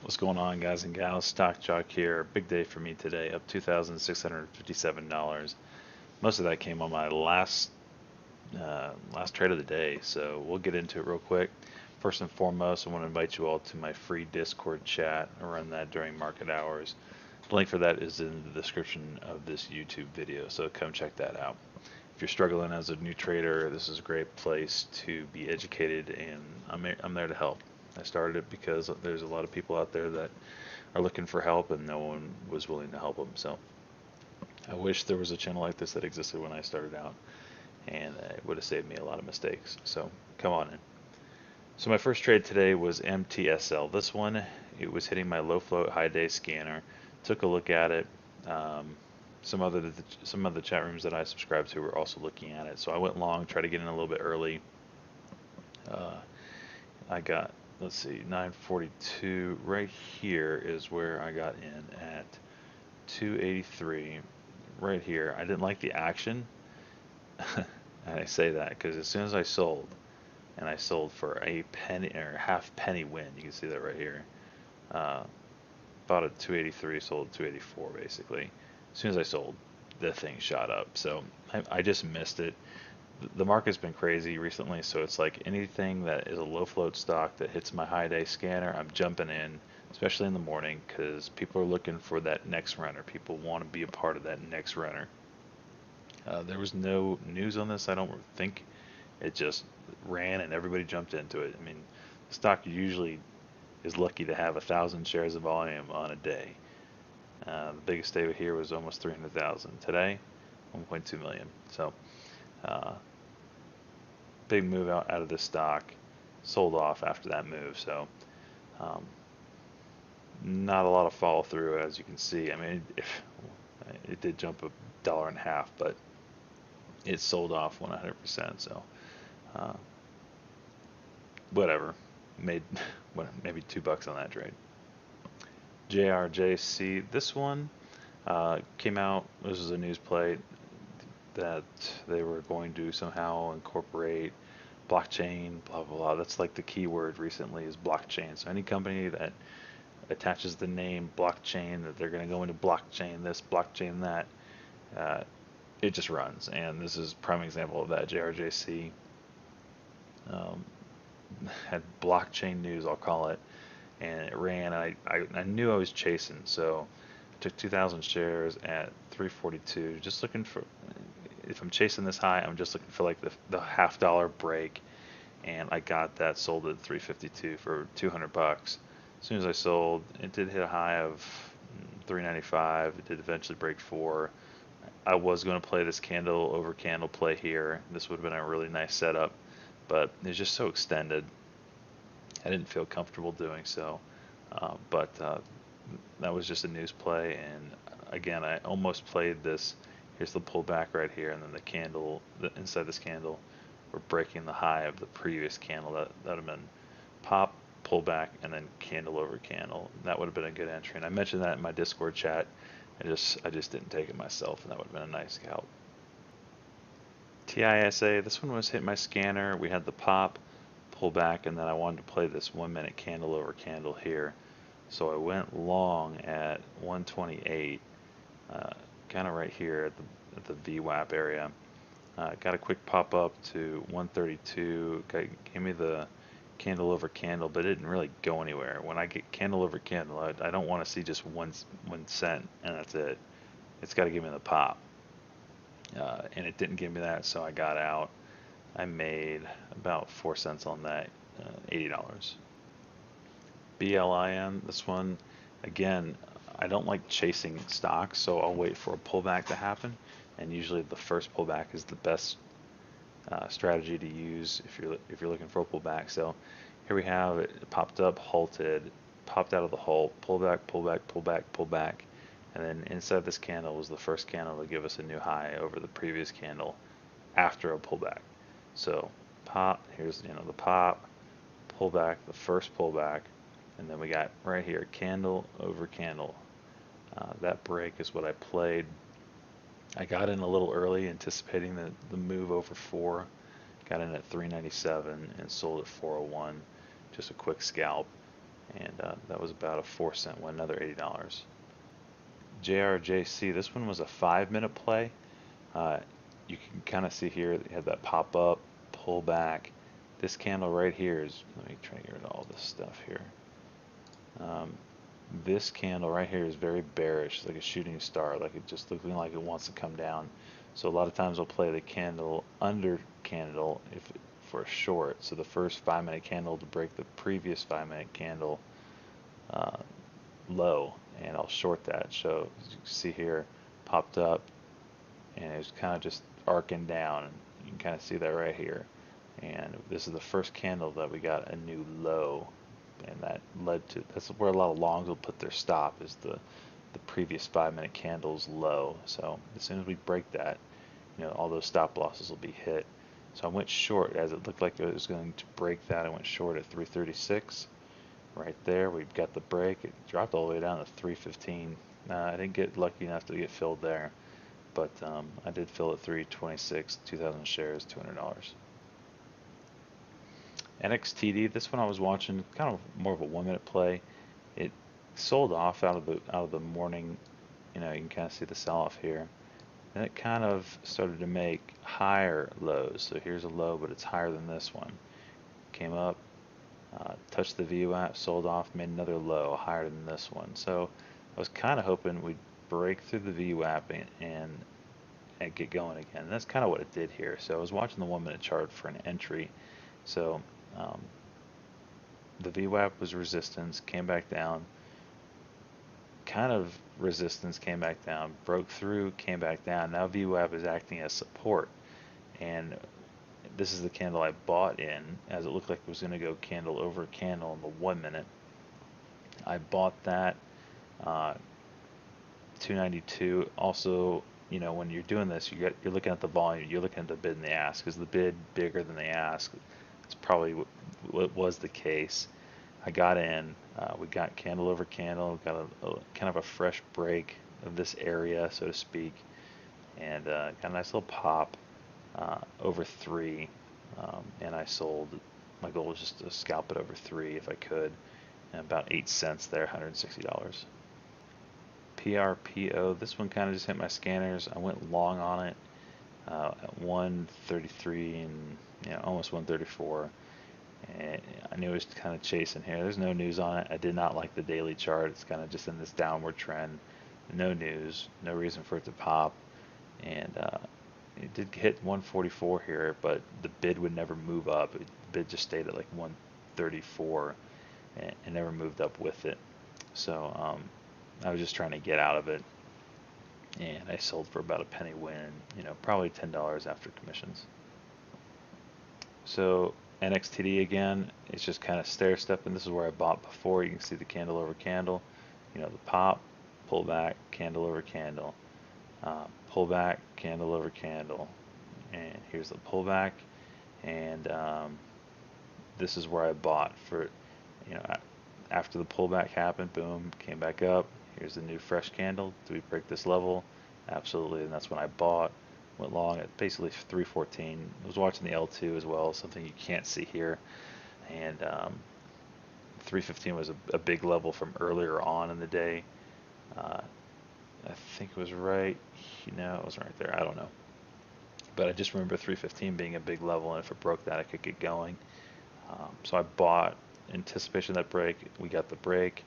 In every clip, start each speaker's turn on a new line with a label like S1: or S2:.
S1: What's going on, guys and gals? Stock Jock here. Big day for me today, up $2,657. Most of that came on my last trade of the day, so we'll get into it real quick. First and foremost, I want to invite you all to my free Discord chat. I run that during market hours. The link for that is in the description of this YouTube video, so come check that out. If you're struggling as a new trader, this is a great place to be educated, and I'm there to help. I started it because there's a lot of people out there that are looking for help and no one was willing to help them. So I wish there was a channel like this that existed when I started out, and it would have saved me a lot of mistakes. So come on in. So my first trade today was MTSL. This one, it was hitting my low float high day scanner. Took a look at it. Um, some of the chat rooms that I subscribe to were also looking at it. So I went long, tried to get in a little bit early. Uh, I got, let's see, 942. Right here is where I got in at 283. Right here. I didn't like the action. And I say that because as soon as I sold, and I sold for a penny or half penny win, you can see that right here. Uh, Bought at 283, sold at 284 basically. As soon as I sold, the thing shot up. So I just missed it. The market's been crazy recently, so it's like anything that is a low float stock that hits my high day scanner, I'm jumping in, especially in the morning, because people are looking for that next runner. People want to be a part of that next runner. There was no news on this, I don't think. It just ran and everybody jumped into it. I mean, the stock usually is lucky to have 1,000 shares of volume on a day. The biggest day here was almost 300,000. Today, 1.2 million. So uh, big move out of this stock. Sold off after that move. So um, not a lot of follow through, as you can see. I mean, it did jump $1.50, but it sold off 100%. So uh, whatever. Made maybe $2 on that trade. JRJC. This one came out. This was a news play that they were going to somehow incorporate blockchain, blah blah blah. That's like the keyword recently is blockchain. So any company that attaches the name blockchain, that they're going to go into blockchain this, blockchain that, uh, it just runs. And this is a prime example of that. JRJC um, had blockchain news, I'll call it, and it ran. I knew I was chasing, so I took 2,000 shares at 342, just looking for. If I'm chasing this high, I'm just looking for like the half-dollar break, and I got that sold at 352 for $200. As soon as I sold, it did hit a high of 395. It did eventually break four. I was going to play this candle over candle play here. This would have been a really nice setup, but it's just so extended. I didn't feel comfortable doing so, but that was just a news play. And again, I almost played this. Here's the pullback right here, and then the candle inside this candle, we're breaking the high of the previous candle. That would have been pop, pullback, and then candle over candle. That would have been a good entry. And I mentioned that in my Discord chat. I just didn't take it myself, and that would have been a nice scalp. TISA, this one was hit my scanner. We had the pop, pull back, and then I wanted to play this 1 minute candle over candle here. So I went long at 128, kind of right here at the VWAP area. Got a quick pop up to 132, gave me the candle over candle, but it didn't really go anywhere. When I get candle over candle, I don't want to see just one cent and that's it. It's got to give me the pop. And it didn't give me that, so I got out. I made about 4 cents on that, $80. BLIN, this one, again, I don't like chasing stocks, so I'll wait for a pullback to happen. And usually the first pullback is the best strategy to use if you're looking for a pullback. So here we have it popped up, halted, popped out of the halt, pullback, pullback, pullback, pullback, and then inside this candle was the first candle to give us a new high over the previous candle after a pullback. So pop, here's the pop, pullback, the first pullback, and then we got right here candle over candle. That break is what I played. I got in a little early, anticipating the move over four. Got in at 397 and sold at 401. Just a quick scalp. and that was about a 4-cent win, another $80. JRJC, this one was a 5-minute play. Uh, you can kind of see here, you have that pop up, pull back. This candle right here is, let me try to get rid of all this stuff here. This candle right here is very bearish, it's like a shooting star, like it just looking like it wants to come down. So a lot of times we'll play the candle under candle for a short. So the first 5-minute candle to break the previous 5-minute candle uh, low, and I'll short that. So as you can see here, popped up, and it was kind of just arcing down, and you can kind of see that right here. And this is the first candle that we got a new low, and that led to, that's where a lot of longs will put their stop, is the previous 5-minute candle's low. So as soon as we break that, all those stop losses will be hit. So I went short as it looked like it was going to break that. I went short at 336. Right there, we've got the break. It dropped all the way down to 315. I didn't get lucky enough to get filled there, but I did fill at 326, 2,000 shares, $200. NXTD, this one I was watching, kind of more of a 1-minute play. It sold off out of the morning. You can kind of see the sell-off here. Then it kind of started to make higher lows. So here's a low, but it's higher than this one. Came up, touched the VWAP, sold off, made another low higher than this one. So I was kind of hoping we'd break through the VWAP and get going again. And that's kind of what it did here. So I was watching the 1-minute chart for an entry. So the VWAP was resistance, came back down, kind of resistance, came back down, broke through, came back down. Now VWAP is acting as support, and this is the candle I bought in, as it looked like it was going to go candle over candle in the 1-minute. I bought that 292. Also, when you're doing this, you're looking at the volume, you're looking at the bid and the ask. Is the bid bigger than the ask? It's probably what was the case. I got in, we got candle over candle, got a kind of a fresh break of this area, so to speak, and got a nice little pop over 3, and I sold. My goal was just to scalp it over 3 if I could, and about 8 cents there, $160. PRPO, this one kind of just hit my scanners. I went long on it at 133 and almost 134. And I knew it was kind of chasing here. There's no news on it. I did not like the daily chart. It's kind of just in this downward trend. No news, no reason for it to pop. And it did hit 144 here, but the bid would never move up. The bid just stayed at like 134 and never moved up with it. So I was just trying to get out of it. And I sold for about a penny win, probably $10 after commissions. So NXTD again, it's just kind of stair stepping. This is where I bought before. You can see the candle over candle, the pop, pull back, candle over candle, pull back, candle over candle, and here's the pullback. And this is where I bought for, after the pullback happened, boom, came back up. Here's the new fresh candle. Do we break this level? Absolutely, and that's when I bought. Went long at basically 314. I was watching the L2 as well, something you can't see here. And 315 was a big level from earlier on in the day. I think it was right, it wasn't right there, I don't know. But I just remember 315 being a big level, and if it broke that, I could get going. So I bought anticipation of that break. We got the break.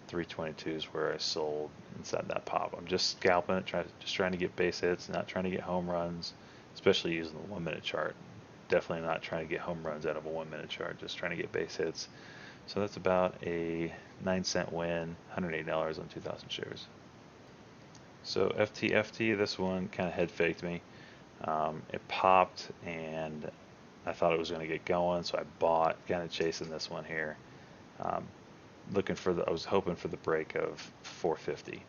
S1: 322 is where I sold inside that pop. I'm just scalping it, just trying to get base hits, not trying to get home runs, especially using the 1-minute chart. Definitely not trying to get home runs out of a 1-minute chart, just trying to get base hits. So that's about a 9-cent win, $180 on 2,000 shares. So FTFT, this one kind of head faked me. It popped and I thought it was going to get going, so I bought, kind of chasing this one here. I was hoping for the break of 450,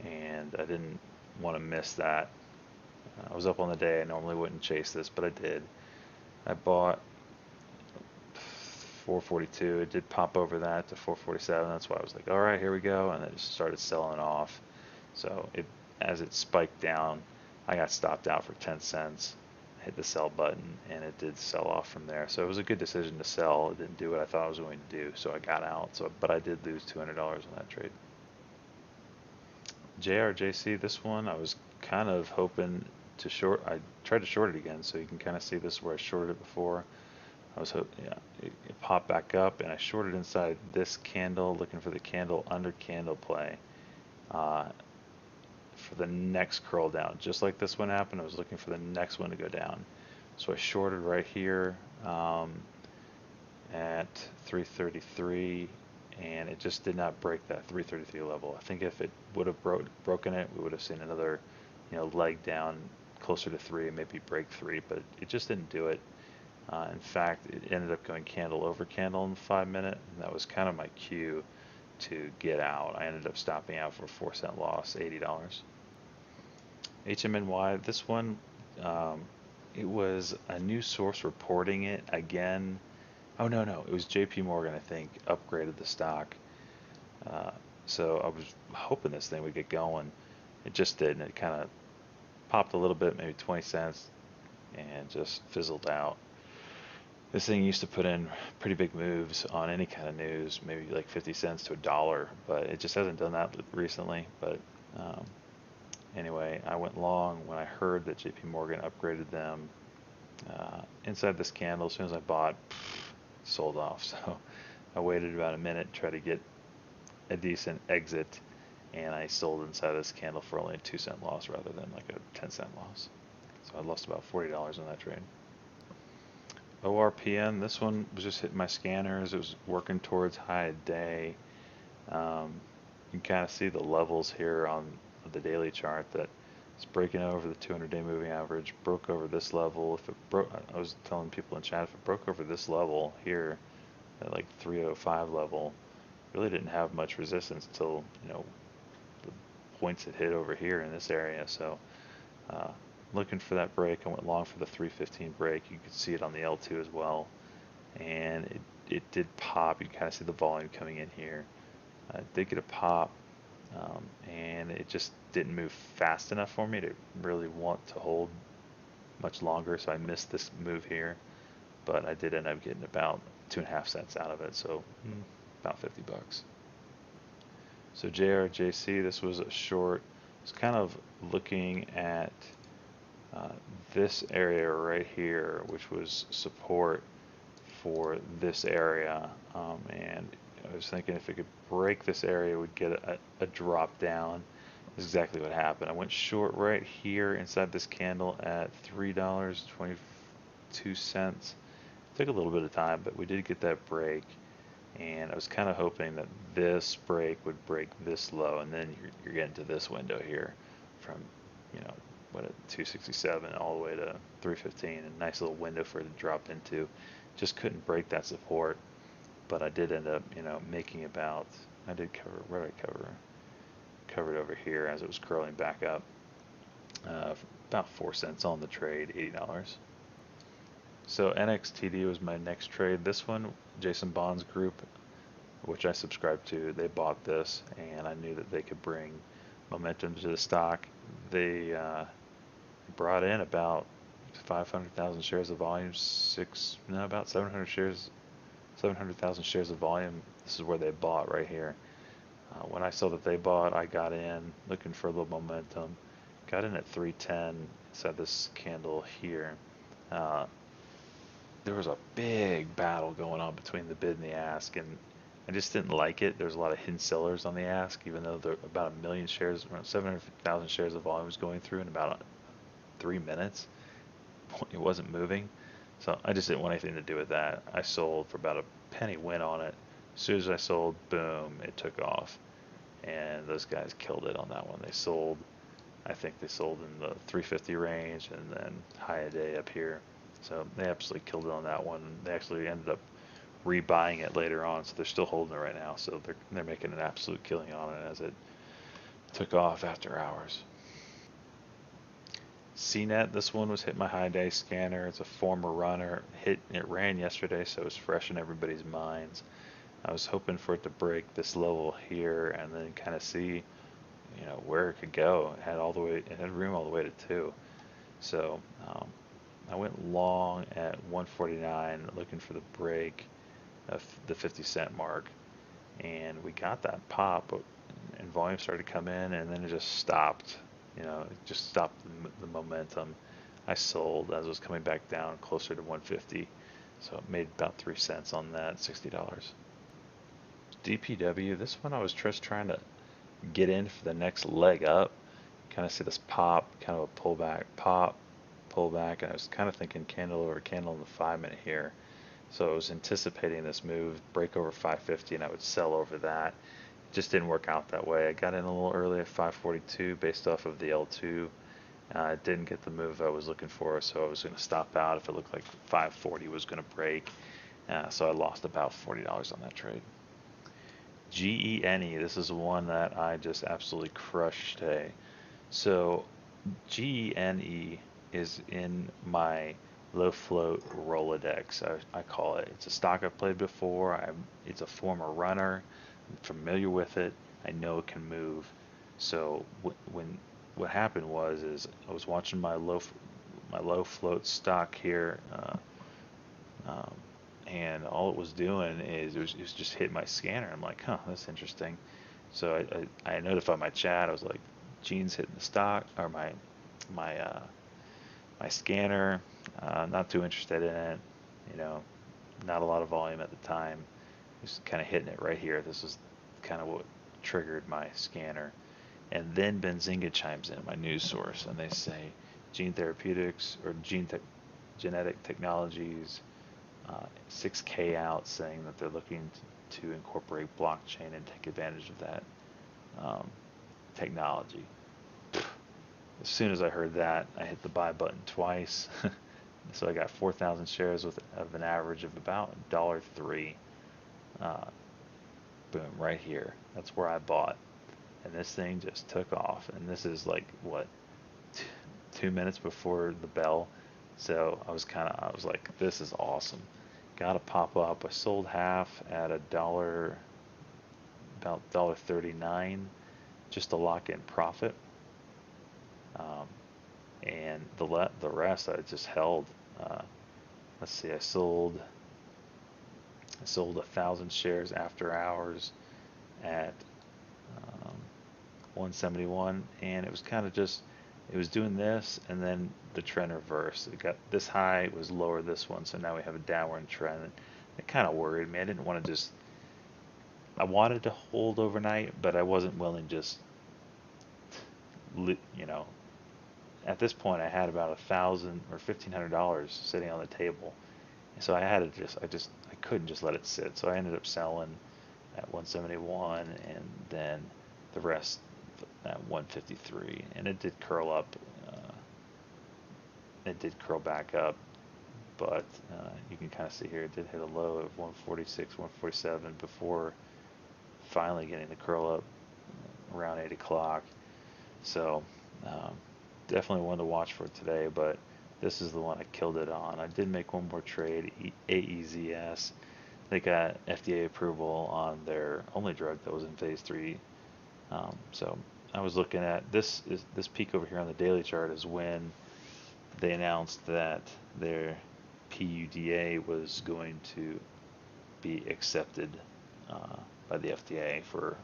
S1: and I didn't want to miss that. I was up on the day. I normally wouldn't chase this, but I did. I bought 442. It did pop over that to 447. That's why I was like, all right, here we go, and then it just started selling off. So as it spiked down, I got stopped out for 10 cents, hit the sell button, and it did sell off from there. So it was a good decision to sell. It didn't do what I thought it was going to do, so I got out. But I did lose $200 on that trade. JRJC, this one I was kind of hoping to short. I tried to short it again, so you can kind of see this is where I shorted it before. I was hoping, yeah, it popped back up, and I shorted inside this candle, looking for the candle under candle play for the next curl down. Just like this one happened, I was looking for the next one to go down. So I shorted right here at 333, and it just did not break that 333 level. I think if it would have broken it, we would have seen another, leg down closer to 3, maybe break 3, but it just didn't do it. In fact, it ended up going candle over candle in the 5-minute, and that was kind of my cue to get out. I ended up stopping out for a 4-cent loss, $80. HMNY, this one, it was a new source reporting it again. Oh, no, it was JP Morgan, I think, upgraded the stock. So I was hoping this thing would get going. It just didn't. It kind of popped a little bit, maybe 20 cents, and just fizzled out. This thing used to put in pretty big moves on any kind of news, maybe like 50 cents to $1, but it just hasn't done that recently. But anyway, I went long when I heard that JP Morgan upgraded them. Inside this candle, as soon as I bought, sold off. So I waited about a minute, tried to get a decent exit, and I sold inside this candle for only a 2-cent loss rather than like a 10-cent loss. So I lost about $40 on that trade. ORPN, this one was just hitting my scanners. It was working towards high day. You can kind of see the levels here on the daily chart that it's breaking over the 200-day moving average, broke over this level. If it broke, I was telling people in chat, if it broke over this level here at like 305 level, really didn't have much resistance till the points it hit over here in this area. So looking for that break. I went long for the 315 break. You could see it on the L2 as well, and it did pop. You can kind of see the volume coming in here. It did get a pop, and it just didn't move fast enough for me to really want to hold much longer, so I missed this move here, but I did end up getting about 2.5 cents out of it, so about $50. So JRJC, this was a short. It's kind of looking at this area right here, which was support for this area, and I was thinking if it could break this area, we'd get a drop down. That's exactly what happened. I went short right here inside this candle at $3.22. Took a little bit of time, but we did get that break, and I was kind of hoping that this break would break this low, and then you're getting to this window here from, at 267 all the way to 315. A nice little window for it to drop into. Just couldn't break that support, but I did end up, making about. I did cover. Where did I cover? Covered over here as it was curling back up. About 4 cents on the trade, $80. So NXTD was my next trade. This one, Jason Bond's group, which I subscribed to, they bought this, and I knew that they could bring momentum to the stock. They brought in about 500,000 shares of volume, about 700,000 shares of volume. This is where they bought right here. When I saw that they bought, I got in looking for a little momentum. Got in at 310 inside this candle here. There was a big battle going on between the bid and the ask, and I just didn't like it. There's a lot of hidden sellers on the ask, even though there about 1 million shares, around 700,000 shares of volume was going through in about 3 minutes. It wasn't moving, so I just didn't want anything to do with that. I sold for about a penny win on it. As soon as I sold, boom, it took off, and those guys killed it on that one. They sold, I think they sold in the 350 range, and then high a day up here. So they absolutely killed it on that one. They actually ended up rebuying it later on, so they're still holding it right now. So they're making an absolute killing on it as it took off after hours. CNET, this one was hit my high day scanner. It's a former runner. It ran yesterday, so it was fresh in everybody's minds. I was hoping for it to break this level here and then kind of see, where it could go. It had room all the way to 2. So I went long at 149 looking for the break of the 50-cent mark, and we got that pop, and volume started to come in, and then it just stopped. It just stopped the momentum. I sold as it was coming back down closer to 150, so it made about 3 cents on that, $60. DPW, this one I was just trying to get in for the next leg up. Kind of see this pop, kind of a pullback, pop, pullback, and I was kind of thinking candle over candle in the 5-minute here. So I was anticipating this move, break over 550, and I would sell over that. It just didn't work out that way. I got in a little early at 542 based off of the L2. Didn't get the move I was looking for, so I was going to stop out if it looked like 540 was going to break. So I lost about $40 on that trade. GENE, this is one that I just absolutely crushed today. So GENE is in my low float Rolodex, I call it. It's a stock I've played before. It's a former runner. I'm familiar with it. I know it can move. So when what happened is I was watching my low float stock here, um, and all it was doing is it was just hitting my scanner. I'm like, huh, that's interesting. So I notified my chat. I was like, Gene's hitting the stock or my my scanner. Not too interested in it. You know, not a lot of volume at the time. Just kind of hitting it right here. This is kind of what triggered my scanner. And then Benzinga chimes in, my news source, and they say Gene Therapeutics or Genetic Technologies, 6K out, saying that they're looking to incorporate blockchain and take advantage of that um, technology. As soon as I heard that, I hit the buy button twice. So I got 4,000 shares of an average of about $1.03. Uh, Boom, right here. That's where I bought. And this thing just took off. And this is like, what, 2 minutes before the bell. So I was like, this is awesome. Got to pop up. I sold half at a dollar, about $1.39, just to lock in profit. Um, and the rest I just held. Uh, let's see, I sold 1,000 shares after hours at um, 171, and it was kind of just it was doing this, and then the trend reversed. It got this high, it was lower this one, so now we have a downward trend. It kind of worried me. I didn't want to just I wanted to hold overnight, but I wasn't willing just you know at this point I had about 1,000 or $1,500 sitting on the table. So I had to I couldn't just let it sit. So I ended up selling at 171, and then the rest at 153, and it did curl up. It did curl back up, but you can kind of see here it did hit a low of 146, 147 before finally getting the curl up around 8 o'clock. So um, definitely one to watch for today, but this is the one I killed it on. I did make one more trade, AEZS. They got FDA approval on their only drug that was in phase 3. So I was looking at this peak over here on the daily chart is when they announced that their PUDA was going to be accepted by the FDA for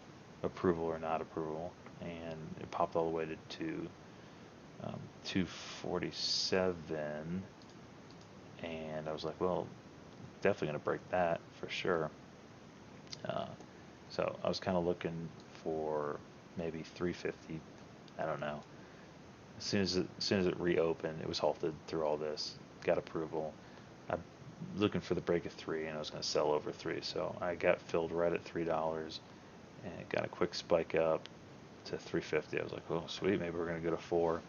S1: approval or not approval, and it popped all the way to 247, and I was like, well, definitely going to break that for sure. Uh, so I was kind of looking for maybe 350. I don't know. As soon as it reopened, it was halted through all this. Got approval. I'm looking for the break of 3, and I was going to sell over 3. So I got filled right at $3, and it got a quick spike up to 350. I was like, oh sweet, maybe we're going to go to 4.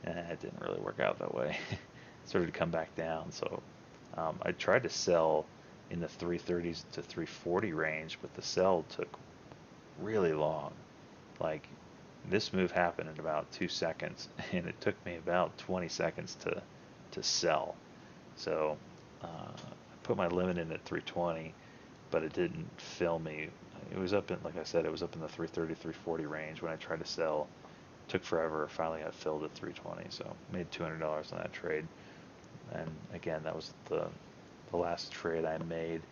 S1: And it didn't really work out that way. It started to come back down. So I tried to sell in the 330s to 340 range, but the sell took really long. Like, this move happened in about 2 seconds, and it took me about 20 seconds to sell. So I put my limit in at 320, but it didn't fill me. It was up in, like I said, it was up in the 330, 340 range when I tried to sell. Took forever. Finally got filled at 320, so made $200 on that trade. And again, that was the last trade I made.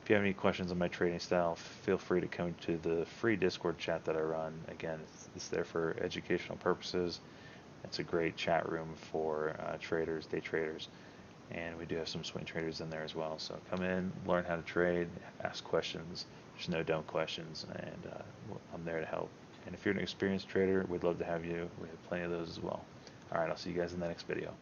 S1: If you have any questions on my trading style, feel free to come to the free Discord chat that I run. Again, it's there for educational purposes. It's a great chat room for traders, day traders, and we do have some swing traders in there as well. So come in, learn how to trade, ask questions. There's no dumb questions, and I'm there to help. And if you're an experienced trader, we'd love to have you. We have plenty of those as well. All right, I'll see you guys in the next video.